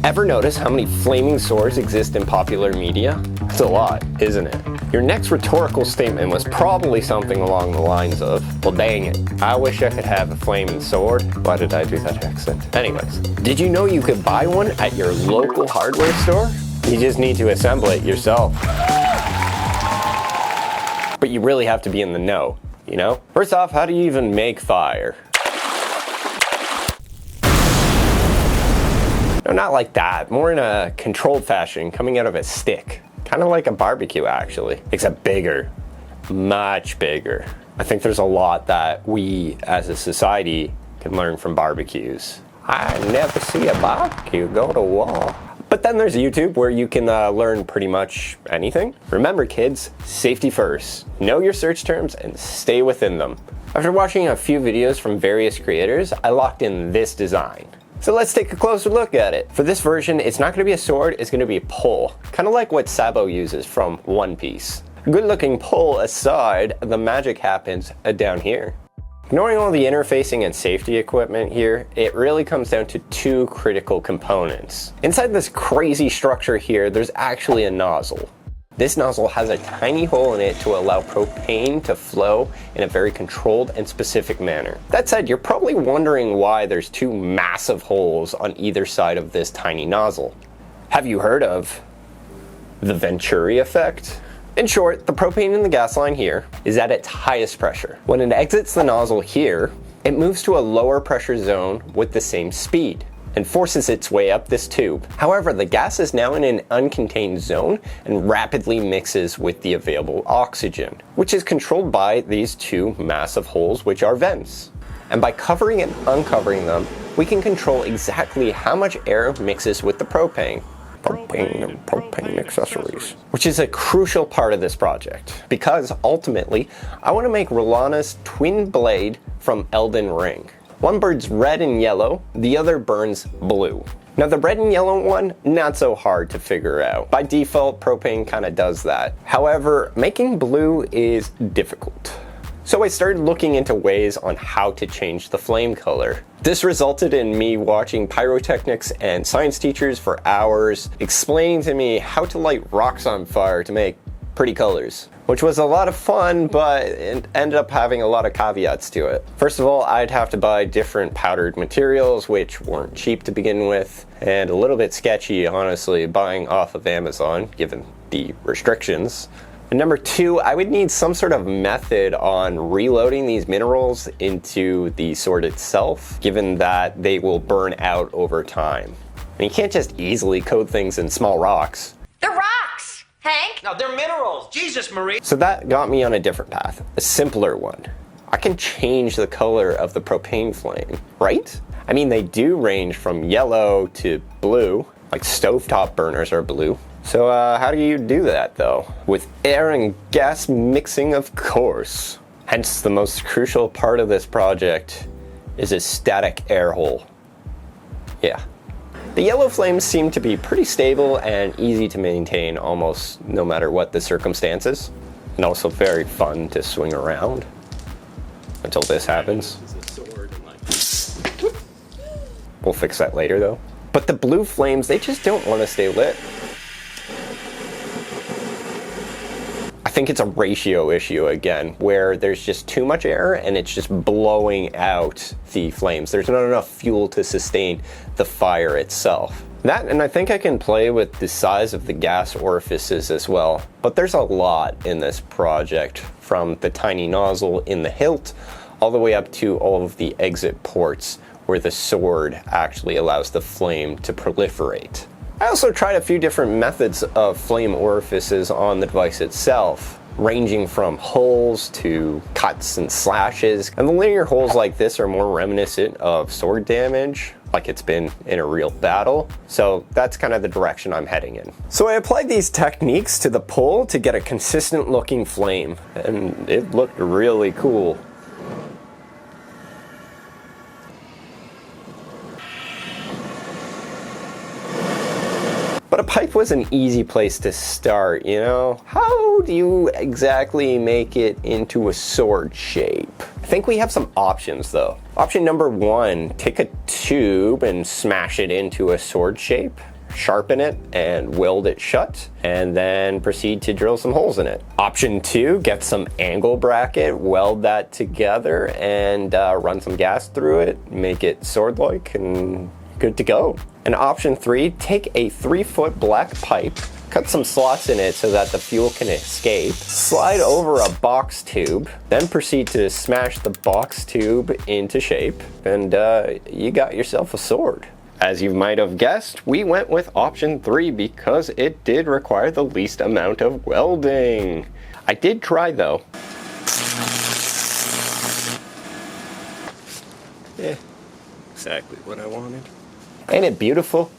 Ever notice how many flaming swords exist in popular media? It's a lot, isn't it? Your next rhetorical statement was probably something along the lines of, well dang it, I wish I could have a flaming sword. Why did I do that accent? Anyways, did you know you could buy one at your local hardware store? You just need to assemble it yourself. But you really have to be in the know, you know? First off, how do you even make fire? No, not like that, more in a controlled fashion, coming out of a stick. Kind of like a barbecue, actually, except bigger, much bigger. I think there's a lot that we, as a society, can learn from barbecues. I never see a barbecue go to war. But then there's YouTube, where you can learn pretty much anything. Remember kids, safety first. Know your search terms and stay within them. After watching a few videos from various creators, I locked in this design. So let's take a closer look at it. For this version, it's not going to be a sword, it's going to be a pole. Kind of like what Sabo uses from One Piece. Good looking pole aside, the magic happens down here. Ignoring all the interfacing and safety equipment here, it really comes down to two critical components. Inside this crazy structure here, there's actually a nozzle. This nozzle has a tiny hole in it to allow propane to flow in a very controlled and specific manner. That said, you're probably wondering why there's two massive holes on either side of this tiny nozzle. Have you heard of the Venturi effect? In short, the propane in the gas line here is at its highest pressure. When it exits the nozzle here, it moves to a lower pressure zone with the same speed and forces its way up this tube. However, the gas is now in an uncontained zone and rapidly mixes with the available oxygen, which is controlled by these two massive holes, which are vents. And by covering and uncovering them, we can control exactly how much air mixes with the propane. Propane and propane accessories. Which is a crucial part of this project, because ultimately, I want to make Rolana's twin blade from Elden Ring. One burns red and yellow, the other burns blue. Now the red and yellow one, not so hard to figure out. By default, propane kind of does that. However, making blue is difficult. So I started looking into ways on how to change the flame color. This resulted in me watching pyrotechnics and science teachers for hours, explaining to me how to light rocks on fire to make pretty colors. Which was a lot of fun, but it ended up having a lot of caveats to it. First of all, I'd have to buy different powdered materials, which weren't cheap to begin with, and a little bit sketchy, honestly, buying off of Amazon, given the restrictions. And number two, I would need some sort of method on reloading these minerals into the sword itself, given that they will burn out over time. And you can't just easily coat things in small rocks. They're rocks, Hank! No, they're minerals! Jesus, Marie! So that got me on a different path, a simpler one. I can change the color of the propane flame, right? I mean, they do range from yellow to blue, like stovetop burners are blue. So how do you do that though? With air and gas mixing, of course. Hence the most crucial part of this project is a static air hole. Yeah. The yellow flames seem to be pretty stable and easy to maintain almost no matter what the circumstances. And also very fun to swing around until this happens. We'll fix that later though. But the blue flames, they just don't want to stay lit. I think it's a ratio issue again, where there's just too much air and it's just blowing out the flames. There's not enough fuel to sustain the fire itself. That, and I think I can play with the size of the gas orifices as well. But there's a lot in this project, from the tiny nozzle in the hilt, all the way up to all of the exit ports where the sword actually allows the flame to proliferate. I also tried a few different methods of flame orifices on the device itself, ranging from holes to cuts and slashes. And the linear holes like this are more reminiscent of sword damage, like it's been in a real battle. So that's kind of the direction I'm heading in. So I applied these techniques to the pole to get a consistent looking flame, and it looked really cool. But a pipe was an easy place to start, you know? How do you exactly make it into a sword shape? I think we have some options though. Option number 1, take a tube and smash it into a sword shape, sharpen it and weld it shut, and then proceed to drill some holes in it. Option 2, get some angle bracket, weld that together, and run some gas through it, make it sword-like, and good to go. And option 3, take a 3-foot black pipe, cut some slots in it so that the fuel can escape, slide over a box tube, then proceed to smash the box tube into shape, and you got yourself a sword. As you might have guessed, we went with option 3 because it did require the least amount of welding. I did try though. Yeah, exactly what I wanted. Ain't it beautiful?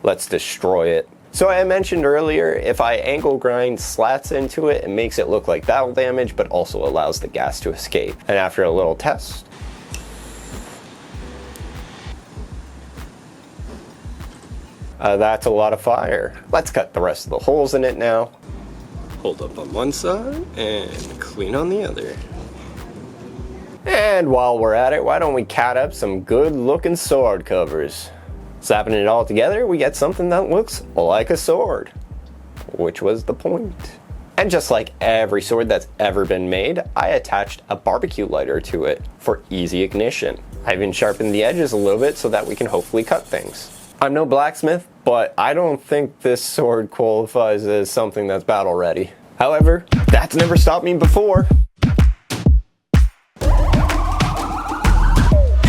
Let's destroy it. So I mentioned earlier, if I angle grind slats into it, it makes it look like battle damage, but also allows the gas to escape. And after a little test, that's a lot of fire. Let's cut the rest of the holes in it now. Hold up on one side and clean on the other. And while we're at it, why don't we cat up some good looking sword covers. Slapping it all together, we get something that looks like a sword, which was the point. And just like every sword that's ever been made, I attached a barbecue lighter to it for easy ignition. I even sharpened the edges a little bit so that we can hopefully cut things. I'm no blacksmith, but I don't think this sword qualifies as something that's battle ready. However, that's never stopped me before.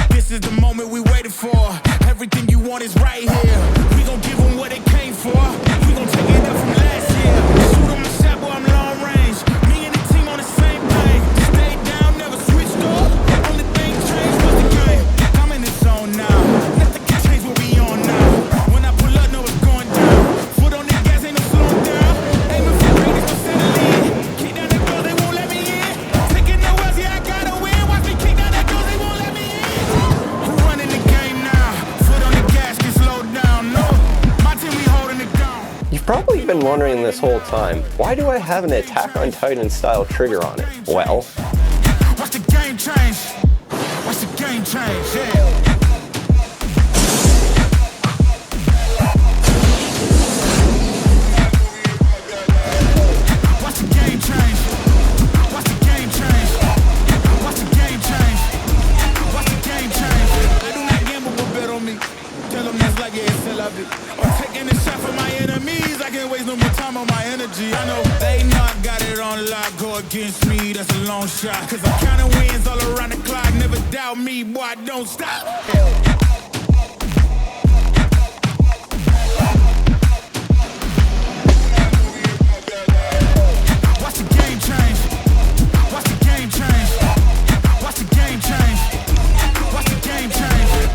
This is the moment we waited for. Everything you want is right here. We gon' give them what they came for. We gon' take it up from last year. Shoot 'em a shot, boy, I'm long range. Me and the team on the same thing. Stayed down, never switched up. Only thing changed was the game. I'm in the zone now. Nothing can change what we on now. When I pull up, know it's going down. Foot on the gas, ain't no slowing down. Aiming for greatness, no settling. Kick down the door, they won't let me in. Taking no L's, yeah, I gotta win. Watch me kick down that door, they won't let me in. Who running the game now? Foot on the gas, can slow down. No, my team, we holding it down. You've probably been wondering this whole time, why do I have an Attack on Titan style trigger on it? Well, Watch the game change. Watch the game change, yeah. Watch the game change. Watch the game change. Watch the game change. Watch the game change. I do not gamble, but bet on me. Tell them that's like, yeah, it's still love it. I'm taking a shot for my enemies. I can't waste no more time on my energy. I know they not got it on lock. Go against me, that's a long shot. Cause I'm counting wins all around the clock. Never doubt me, boy, I don't stop. Watch the game change. Watch the game change. Watch the game change. Watch the game change.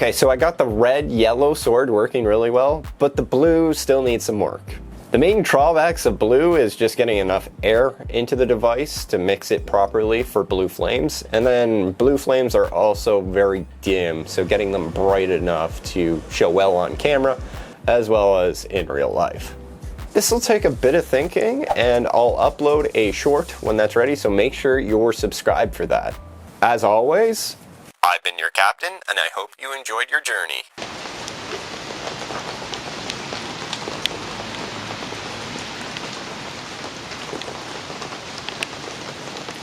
okay, so I got the red-yellow sword working really well, but the blue still needs some work. The main drawbacks of blue is just getting enough air into the device to mix it properly for blue flames, and then blue flames are also very dim, so getting them bright enough to show well on camera as well as in real life. This will take a bit of thinking, and I'll upload a short when that's ready, so make sure you're subscribed for that. As always, I've been your captain, and I hope you enjoyed your journey.